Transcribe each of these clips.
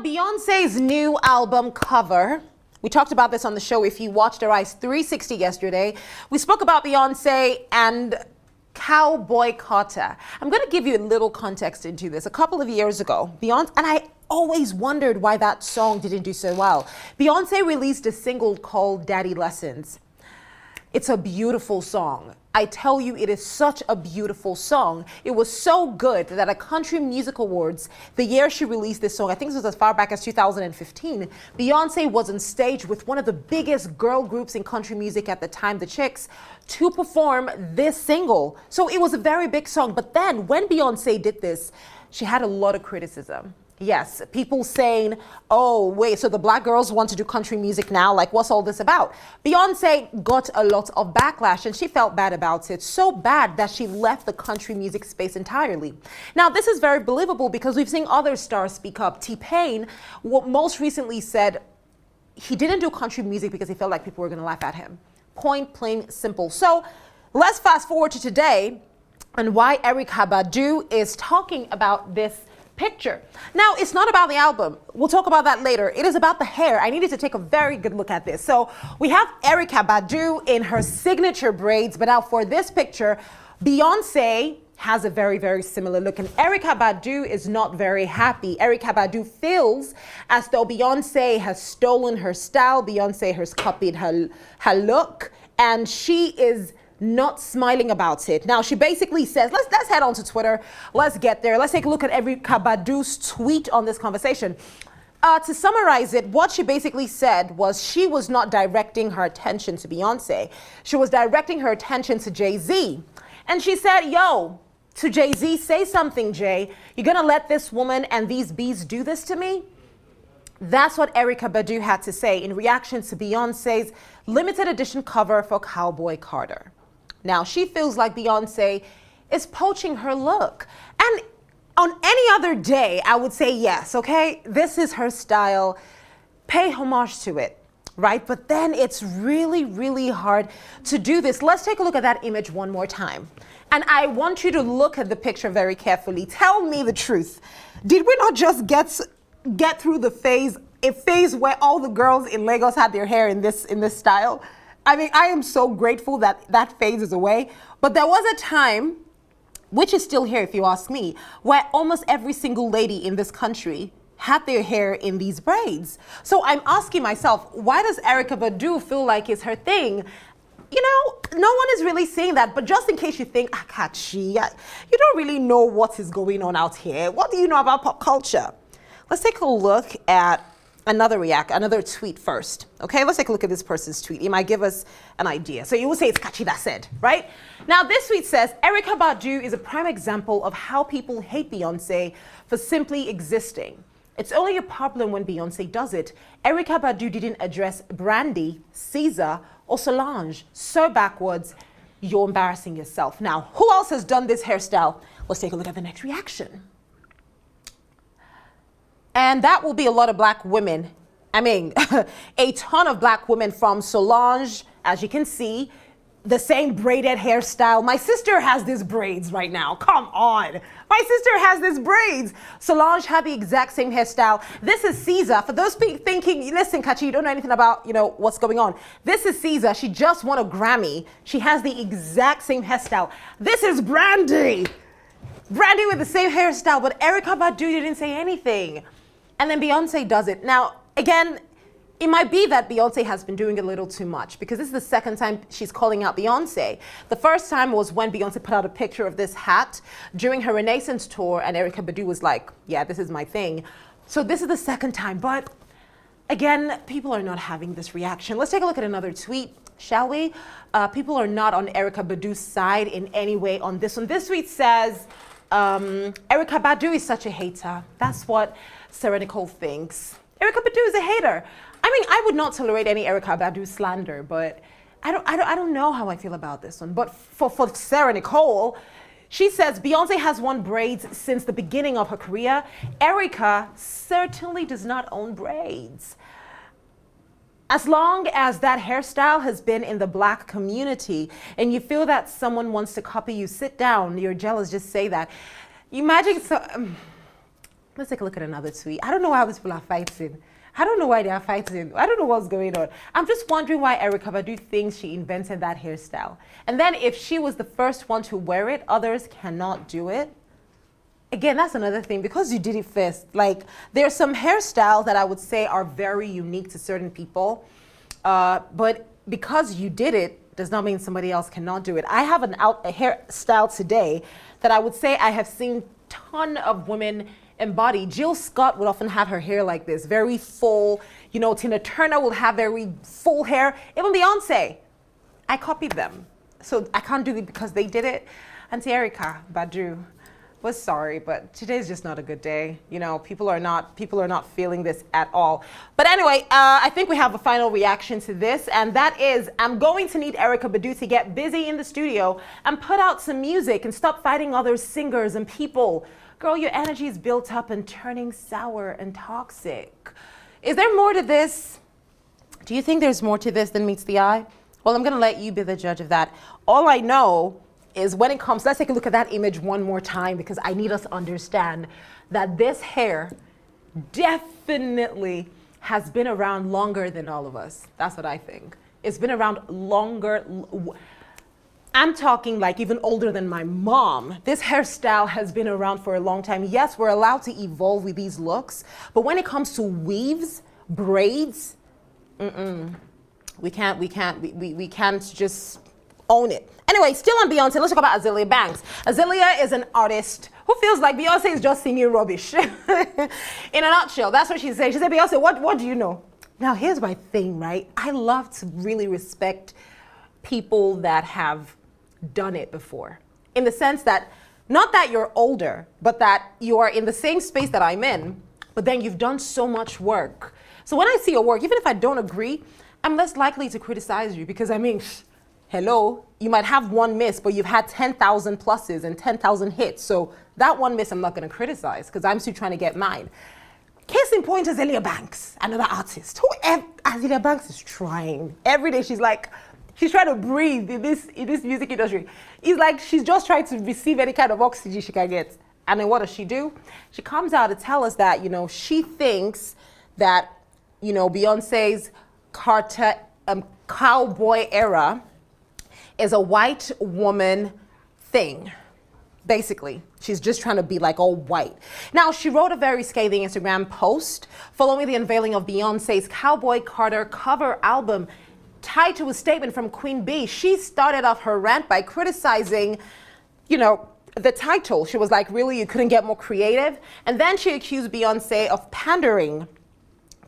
Beyonce's new album cover. We talked about this on the show. If you watched our Ice 360 yesterday, we spoke about Beyonce and Cowboy Carter. I'm going to give you a little context into this. A couple of years ago, Beyonce, and I always wondered why that song didn't do so well. Beyonce released a single called Daddy Lessons. It's a beautiful song. I tell you, it is such a beautiful song. It was so good that at Country Music Awards, the year she released this song, I think this was as far back as 2015, Beyonce was on stage with one of the biggest girl groups in country music at the time, the Chicks, to perform this single. So it was a very big song. But then when Beyonce did this, she had a lot of criticism. Yes, people saying, oh, wait, so the black girls want to do country music now? Like, what's all this about? Beyonce got a lot of backlash and she felt bad about it. So bad that she left the country music space entirely. Now, this is very believable because we've seen other stars speak up. T-Pain most recently said he didn't do country music because he felt like people were going to laugh at him. Point, plain, simple. So let's fast forward to today and why Erykah Badu is talking about this picture. Now, it's not about the album. We'll talk about that later. It is about the hair. I needed to take a very good look at this. So we have Erykah Badu in her signature braids, but now for this picture, Beyonce has a very, very similar look. And Erykah Badu is not very happy. Erykah Badu feels as though Beyonce has stolen her style. Beyonce has copied her look, and she is not smiling about it. Now, she basically says, let's head on to Twitter. Let's get there. Let's take a look at Erykah Badu's tweet on this conversation. To summarize it, what she basically said was she was not directing her attention to Beyonce. She was directing her attention to Jay-Z. And she said, yo, to Jay-Z, say something, Jay. You're going to let this woman and these bees do this to me? That's what Erykah Badu had to say in reaction to Beyonce's limited edition cover for Cowboy Carter. Now, she feels like Beyonce is poaching her look. And on any other day, I would say yes, okay? This is her style. Pay homage to it, right? But then it's really, really hard to do this. Let's take a look at that image one more time. And I want you to look at the picture very carefully. Tell me the truth. Did we not just get through the phase, a phase where all the girls in Lagos had their hair in this style? I mean, I am so grateful that that phase is away. But there was a time, which is still here if you ask me, where almost every single lady in this country had their hair in these braids. So I'm asking myself, why does Erykah Badu feel like it's her thing? You know, no one is really saying that, but just in case you think, Akachi, you don't really know what is going on out here. What do you know about pop culture? Let's take a look at another tweet first. Okay, let's take a look at this person's tweet. It might give us an idea. So you will say it's Kachi that said, right? Now this tweet says, Erykah Badu is a prime example of how people hate Beyonce for simply existing. It's only a problem when Beyonce does it. Erykah Badu didn't address Brandy, Caesar, or Solange. So backwards, you're embarrassing yourself. Now, who else has done this hairstyle? Let's take a look at the next reaction. And that will be a lot of black women. I mean, a ton of black women, from Solange, as you can see, the same braided hairstyle. My sister has these braids right now. Come on. My sister has these braids. Solange had the exact same hairstyle. This is Caesar. For those thinking, listen, Kachi, you don't know anything about, what's going on. This is Caesar. She just won a Grammy. She has the exact same hairstyle. This is Brandy. Brandy with the same hairstyle, but Erykah Badu didn't say anything. And then Beyonce does it. Now, again, it might be that Beyonce has been doing a little too much, because this is the second time she's calling out Beyonce. The first time was when Beyonce put out a picture of this hat during her Renaissance tour, and Erykah Badu was like, yeah, this is my thing. So this is the second time, but again, people are not having this reaction. Let's take a look at another tweet, shall we? People are not on Erykah Badu's side in any way on this one. This tweet says, Erykah Badu is such a hater. That's what Sarah Nicole thinks. Erykah Badu is a hater. I mean, I would not tolerate any Erykah Badu slander, but I don't know how I feel about this one. But for Sarah Nicole, she says Beyonce has worn braids since the beginning of her career. Erykah certainly does not own braids. As long as that hairstyle has been in the black community and you feel that someone wants to copy you, sit down. You're jealous, just say that. You imagine Let's take a look at another tweet. I don't know why these people are fighting. I don't know why they are fighting. I don't know what's going on. I'm just wondering why Erykah Badu thinks she invented that hairstyle. And then if she was the first one to wear it, others cannot do it. Again, that's another thing, because you did it first. Like, there are some hairstyles that I would say are very unique to certain people. But because you did it, does not mean somebody else cannot do it. I have a hairstyle today that I would say I have seen ton of women embody. Jill Scott would often have her hair like this, very full. You know, Tina Turner will have very full hair. Even Beyonce. I copied them. So I can't do it because they did it. Auntie Erykah Badu was sorry, but today's just not a good day. You know, people are not feeling this at all. But anyway, I think we have a final reaction to this, and that is, I'm going to need Erykah Badu to get busy in the studio and put out some music and stop fighting other singers and people. Girl, your energy is built up and turning sour and toxic. Is there more to this? Do you think there's more to this than meets the eye? Well, I'm gonna let you be the judge of that. All I know is when it comes, let's take a look at that image one more time, because I need us to understand that this hair definitely has been around longer than all of us. That's what I think. It's been around longer. I'm talking like even older than my mom. This hairstyle has been around for a long time. Yes, we're allowed to evolve with these looks, but when it comes to weaves, braids, we can't just own it. Anyway, still on Beyonce, let's talk about Azealia Banks. Azealia is an artist who feels like Beyonce is just singing rubbish. In a nutshell, that's what she said. She said, Beyonce, what do you know? Now, here's my thing, right? I love to really respect people that have done it before. In the sense that, not that you're older, but that you are in the same space that I'm in, but then you've done so much work. So when I see your work, even if I don't agree, I'm less likely to criticize you, because I mean, hello, you might have one miss, but you've had 10,000 pluses and 10,000 hits. So that one miss I'm not going to criticize, because I'm still trying to get mine. Case in point, Azealia Banks, another artist. Azealia Banks is trying. Every day she's like, she's trying to breathe in this music industry. It's like she's just trying to receive any kind of oxygen she can get. And then what does she do? She comes out to tell us that, you know, she thinks that, you know, Beyonce's Carter cowboy era is a white woman thing. Basically, she's just trying to be like all white. Now, she wrote a very scathing Instagram post following the unveiling of Beyonce's Cowboy Carter cover album, tied to a statement from Queen Bee. She started off her rant by criticizing, you know, the title. She was like, really, you couldn't get more creative? And then she accused Beyonce of pandering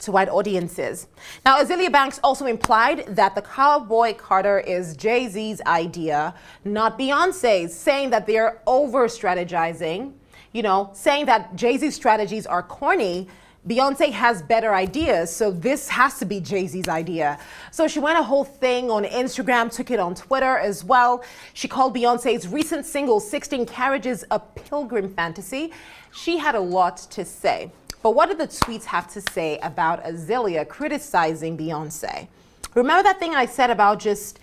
to white audiences. Now, Azealia Banks also implied that the Cowboy Carter is Jay-Z's idea, not Beyonce's, saying that they're over-strategizing, you know, saying that Jay-Z's strategies are corny. Beyonce has better ideas, so this has to be Jay-Z's idea. So she went a whole thing on Instagram, took it on Twitter as well. She called Beyonce's recent single, 16 Carriages, a pilgrim fantasy. She had a lot to say. But what did the tweets have to say about Azealia criticizing Beyonce? Remember that thing I said about just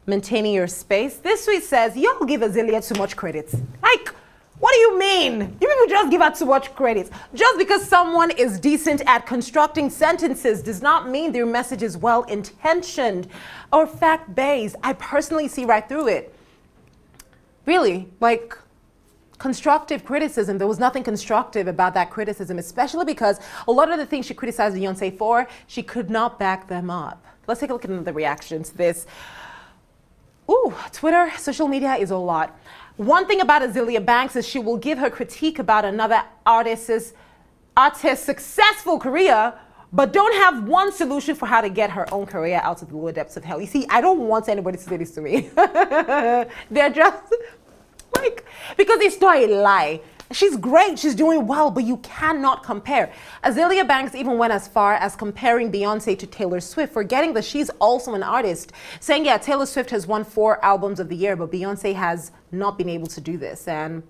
maintaining your space? This tweet says, y'all give Azealia too much credit. Like, what do you mean? You people just give her too much credit. Just because someone is decent at constructing sentences does not mean their message is well-intentioned or fact-based. I personally see right through it. Really, like, constructive criticism, there was nothing constructive about that criticism, especially because a lot of the things she criticized Beyonce for, she could not back them up. Let's take a look at the reactions to this. Ooh, Twitter, social media is a lot. One thing about Azealia Banks is she will give her critique about another artist's successful career, but don't have one solution for how to get her own career out of the lower depths of hell. You see, I don't want anybody to say this to me. They're just like, because it's not a lie. She's great, she's doing well, but you cannot compare. Azealia Banks even went as far as comparing Beyonce to Taylor Swift, forgetting that she's also an artist, saying, yeah, Taylor Swift has won 4 albums of the year, but Beyonce has not been able to do this, and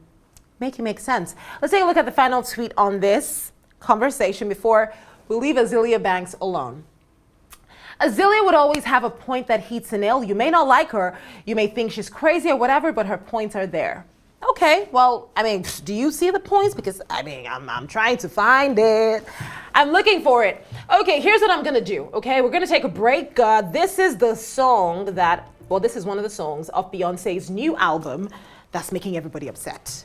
make it make sense. Let's take a look at the final tweet on this conversation before we leave Azealia Banks alone. Azealia would always have a point that heats a nail. You may not like her, you may think she's crazy or whatever, but her points are there. Okay, well, I mean, do you see the points? Because, I mean, I'm trying to find it. I'm looking for it. Okay, here's what I'm gonna do, okay? We're gonna take a break. This is the song that, well, this is one of the songs of Beyonce's new album that's making everybody upset.